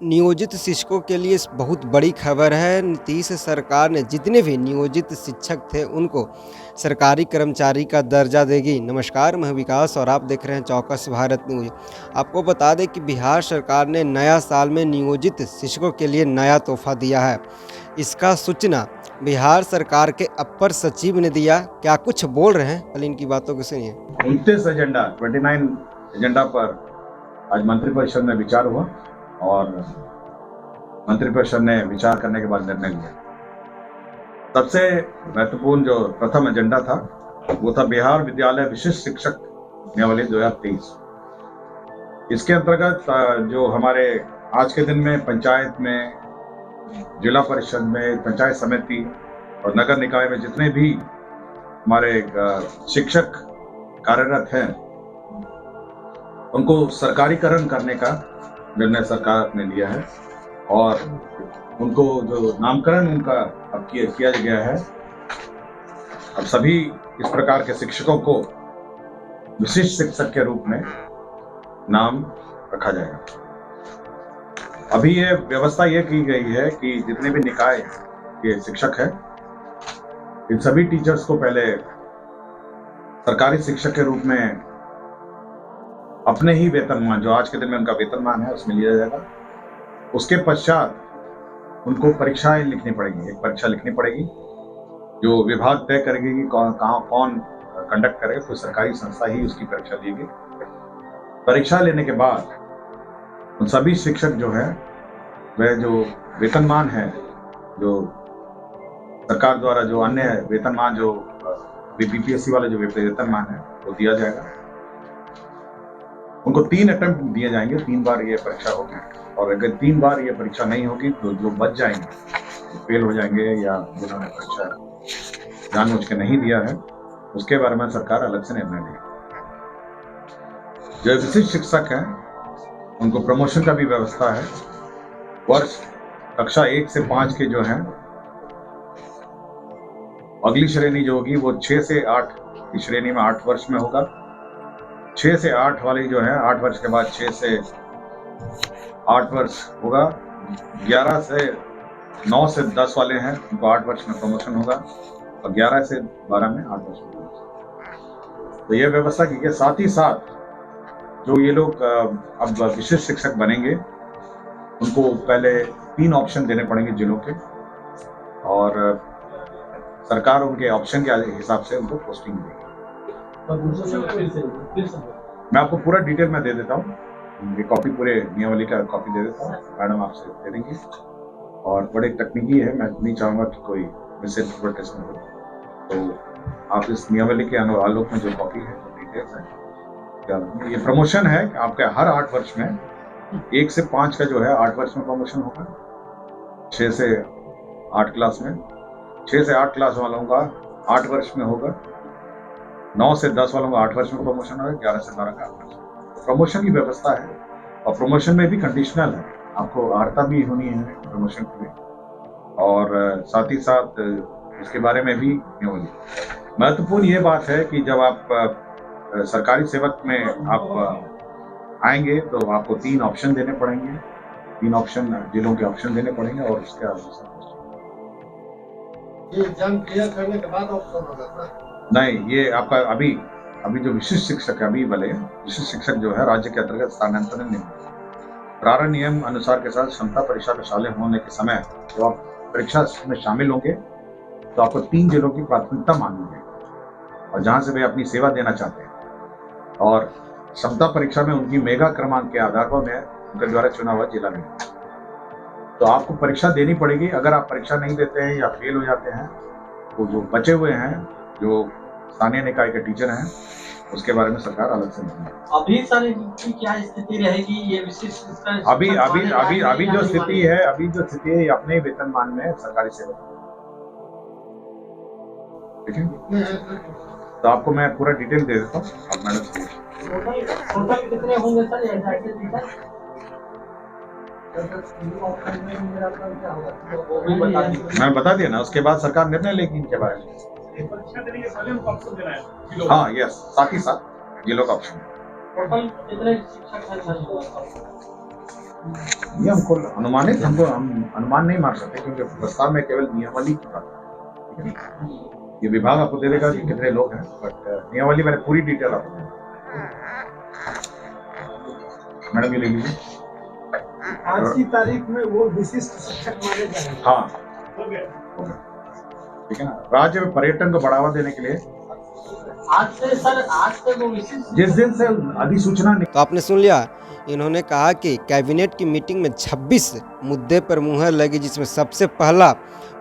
नियोजित शिक्षकों के लिए बहुत बड़ी खबर है। नीतीश सरकार ने जितने भी नियोजित शिक्षक थे उनको सरकारी कर्मचारी का दर्जा देगी। नमस्कार, मैं विकास और आप देख रहे हैं चौकस भारत न्यूज। आपको बता दें कि बिहार सरकार ने नया साल में नियोजित शिक्षकों के लिए नया तोहफा दिया है। इसका सूचना बिहार सरकार के अपर सचिव ने दिया। क्या कुछ बोल रहे हैं, पहले इनकी बातों को सुनिए। 29 एजेंडा 29 एजेंडा पर आज मंत्रिपरिषद में विचार हुआ और मंत्रिपरिषद ने विचार करने के बाद निर्णय लिया। सबसे महत्वपूर्ण जो प्रथम एजेंडा था वो था बिहार विद्यालय विशिष्ट शिक्षक नियमावली 2023। इसके अंतर्गत जो हमारे आज के दिन में पंचायत में, जिला परिषद में, पंचायत समिति और नगर निकाय में जितने भी हमारे शिक्षक कार्यरत हैं उनको सरकारीकरण करने का निर्णय सरकार ने लिया है और उनको जो नामकरण उनका अब किया गया है। अब सभी इस प्रकार के शिक्षकों को विशिष्ट शिक्षक के रूप में नाम रखा जाएगा। अभी ये व्यवस्था ये की गई है कि जितने भी निकाय के शिक्षक हैं इन सभी टीचर्स को पहले सरकारी शिक्षक के रूप में अपने ही वेतनमान, जो आज के दिन में उनका वेतनमान है, उसमें लिया जाएगा। उसके पश्चात उनको परीक्षाएं लिखनी पड़ेगी। एक परीक्षा लिखनी पड़ेगी जो विभाग तय करेगी कि कौन कंडक्ट करेगा। कोई सरकारी संस्था ही उसकी परीक्षा लेगी। परीक्षा लेने के बाद उन सभी शिक्षक जो है वह जो वेतनमान है, जो सरकार द्वारा जो अन्य वेतनमान, जो बीपीएससी वाले जो वेतनमान है वो दिया जाएगा। उनको 3 अटेम्प्ट दिए जाएंगे, 3 बार ये परीक्षा होगी और अगर 3 बार ये परीक्षा नहीं होगी तो जो बच जाएंगे, फेल हो जाएंगे या जिन्होंने परीक्षा जानबूझ के नहीं दिया है उसके बारे में सरकार अलग से निर्णय लेगी। जो विशिष्ट शिक्षक हैं उनको प्रमोशन का भी व्यवस्था है। वर्ष कक्षा 1 से 5 के जो हैं, अगली श्रेणी जो होगी वो 6 से 8 की श्रेणी में 8 वर्ष में होगा। 6 से 8 वाली जो है 8 वर्ष के बाद 6 से 8 वर्ष होगा। 11 से 9 से 10 वाले हैं उनको 8 वर्ष में प्रमोशन होगा और 11 से 12 में 8 वर्ष में। तो ये व्यवस्था की है। साथ ही साथ जो ये लोग अब विशिष्ट शिक्षक बनेंगे उनको पहले 3 ऑप्शन देने पड़ेंगे जिलों के और सरकार उनके ऑप्शन के हिसाब से उनको पोस्टिंग देगी। मैं आपको पूरा डिटेल में दे देता हूँ। ये कॉपी पूरे नियमावली का कॉपी दे देता हूँ, मैडम आपसे दे देंगे। और बड़े तकनीकी है, मैं नहीं चाहूँगा कि कोई मिसइंटरप्रिटेशन हो। तो आप इस नियमावली के आलोक में जो कॉपी है, डिटेल्स है, ये प्रमोशन है कि आपके हर 8 वर्ष में 1 से 5 का जो है 8 वर्ष में प्रमोशन होगा। 6 से 8 क्लास में, 6 से 8 क्लास वालों का 8 वर्ष में होगा। 9 से 10 वालों का 8 वर्ष में प्रमोशन होगा। 11 से 12 का 8 वर्ष। प्रमोशन की व्यवस्था है और प्रमोशन में भी कंडीशनल है, आपको अर्हता भी होनी है प्रमोशन के लिए और साथ ही साथ इसके बारे में भी महत्वपूर्ण ये बात है कि जब आप सरकारी सेवक में आप आएंगे तो आपको 3 ऑप्शन देने पड़ेंगे। 3 ऑप्शन जिलों के ऑप्शन देने पड़ेंगे और उसके अनुसार ये एग्जाम क्लियर करने के बाद ऑप्शन होगा नहीं। ये आपका अभी जो विशिष्ट शिक्षक है, अभी वाले विशिष्ट शिक्षक जो है राज्य के अंतर्गत स्थानांतरण नहीं होगा। प्रारंभ नियम अनुसार के साथ क्षमता परीक्षा के शामिल होने के समय जो आप परीक्षा में शामिल होंगे तो आपको 3 जिलों की प्राथमिकता मानी जाएगी और जहां से वे अपनी सेवा देना चाहते हैं और क्षमता परीक्षा में उनकी मेगा क्रमांक के आधार पर मैं उनके द्वारा चुना हुआ जिला में तो आपको परीक्षा देनी पड़ेगी। अगर आप परीक्षा नहीं देते हैं या फेल हो जाते हैं तो जो बचे हुए हैं, जो स्थानीय निकाय के टीचर हैं, उसके बारे में सरकार अलग से नहीं। अभी सर की क्या स्थिति रहेगी? ये विशिष्ट अभी जो स्थिति है ये अपने वेतनमान में सरकारी सेवा। ठीक है, तो आपको मैं पूरा डिटेल दे देता हूँ। आप मैडम टोटल कितने होंगे सर ये टीचर? मैं बता दिया ना, उसके बाद सरकार निर्णय लेगी इनके बारे में। हाँ, यस, साथ ही साथ जिलों का ऑप्शन। टोटल कितने शिक्षक हैं? ये हमको अनुमानित हम अनुमान नहीं मार सकते क्योंकि प्रस्ताव में केवल नियमावली की बात है। ठीक है? ये विभाग आपको दे देगा कि कितने लोग हैं, बट नियमावली मैंने पूरी डिटेल आपको दे दी। मैडम ये ले लीजिए। आज की तारीख में वो विशिष्ट शिक्षक माने जा रहे हैं। हाँ, ठीक है ना। राज्य में पर्यटन को बढ़ावा देने के लिए आज से वो विशिष्ट जिस दिन से अधिसूचना तो आपने सुन लिया, इन्होंने कहा कि कैबिनेट की मीटिंग में 26 मुद्दे पर मुहर लगी, जिसमें सबसे पहला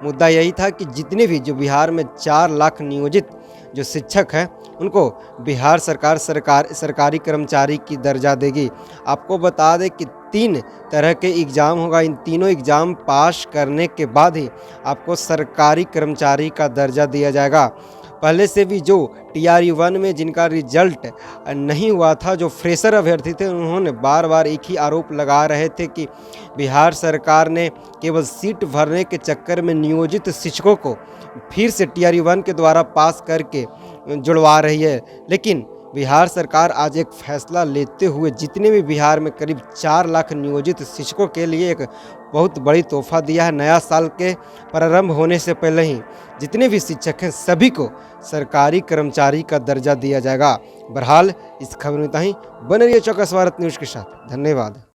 मुद्दा यही था कि जितने भी जो बिहार में 4 लाख नियोजित जो शिक्षक हैं उनको बिहार सरकार सरकारी कर्मचारी की दर्जा देगी। आपको बता दें कि 3 तरह के एग्ज़ाम होगा, इन तीनों एग्ज़ाम पास करने के बाद ही आपको सरकारी कर्मचारी का दर्जा दिया जाएगा। पहले से भी जो TRU 1 में जिनका रिजल्ट नहीं हुआ था, जो फ्रेशर अभ्यर्थी थे, उन्होंने बार बार एक ही आरोप लगा रहे थे कि बिहार सरकार ने केवल सीट भरने के चक्कर में नियोजित शिक्षकों को फिर से TRU 1 के द्वारा पास करके जुड़वा रही है। लेकिन बिहार सरकार आज एक फैसला लेते हुए जितने भी बिहार में करीब 4 लाख नियोजित शिक्षकों के लिए एक बहुत बड़ी तोहफा दिया है। नया साल के प्रारंभ होने से पहले ही जितने भी शिक्षक हैं सभी को सरकारी कर्मचारी का दर्जा दिया जाएगा। बहरहाल इस खबर में इतना ही। बने रहिए चौकस भारत न्यूज़ के साथ। धन्यवाद।